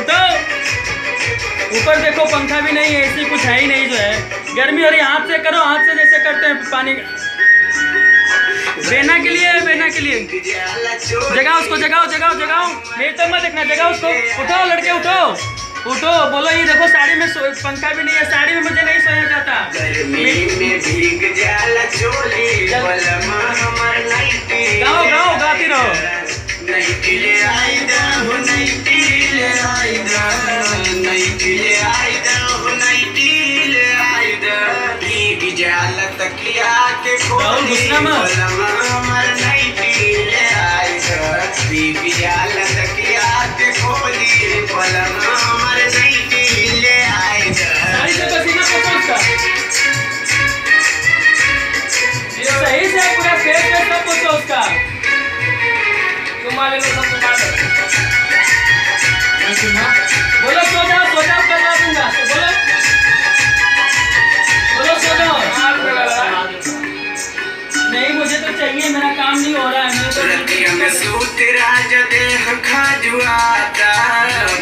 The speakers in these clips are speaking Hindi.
उठो, ऊपर देखो पंखा भी नहीं है, एसी कुछ है ही नहीं जो है, गर्मी हो रही है। हाथ से करो, हाथ से जैसे करते हैं पानी बेना के लिए, बेना के लिए जगाओ उसको, जगाओ जगाओ जगाओ, मेरी तो मत देखना, जगाओ उसको। उठो लड़के उठो उठो, बोलो ये देखो साड़ी में पंखा भी नहीं है, साड़ी में मुझे नहीं सोया जाता। गाओ गाओ, गाती रहो। राहुल गुस्सा मत। सही से पूरा फेस में सब पूछो उसका। तुम्हारे लोग सब बोलो, सो जाओ करवा दूंगा, बोलो बोलो सो जाओ। नहीं मुझे तो चाहिए, मेरा काम नहीं हो रहा है।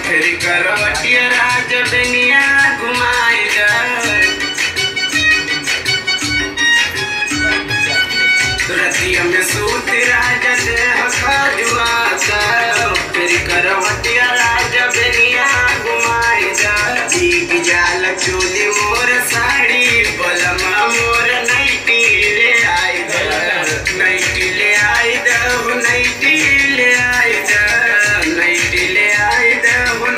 फिर करवटिया राज दुनिया घुमाई रतिया में सूत राजा देह खजुआता, फिर करवटिया राजा दुनिया घुमाई भीग जाल चोली मोर साड़ी, बलमा मोर नाइटी ले आई नाइटी ले आई नाइटी ले आई नाइटी ले आई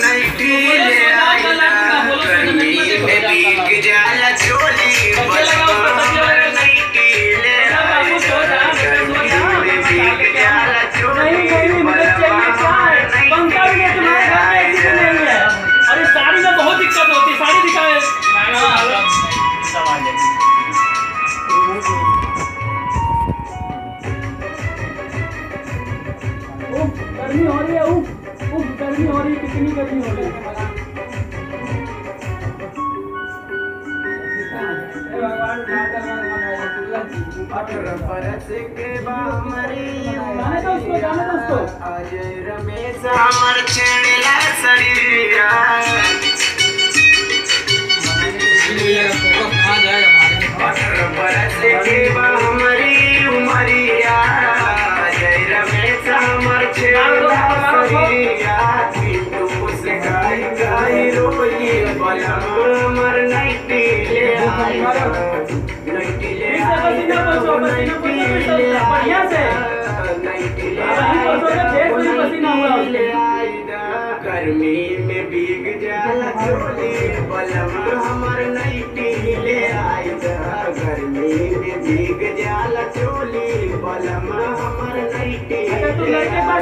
नाइटी ले आई। गर्मी में भीग जाल चोली, बलमा मोर नाइटी ले आई भीग जाल चोली, पंखा भी है तुम्हारे घर में, ऐसी भी नहीं है। अरे साड़ी में बहुत दिक्कत होती है, साड़ी दिखाए। गर्मी हो रही है, गर्मी हो रही है, कितनी गर्मी हो रही है। रमेश हमर छेड़ला शरीरा, बरस के हमारी उमरिया, जय रमेश हमर छेड़ला शरीरा, पिंटू से गाय गाय रोई, बलम हमर नाइटी ले आई नाइटी ले आई बढ़िया से गर्मी में भीग जाला चोली, बलम हमर नाइटी ले आई गर्मी में भीग जाला चोली, बलम हमर नाइटी ले आई।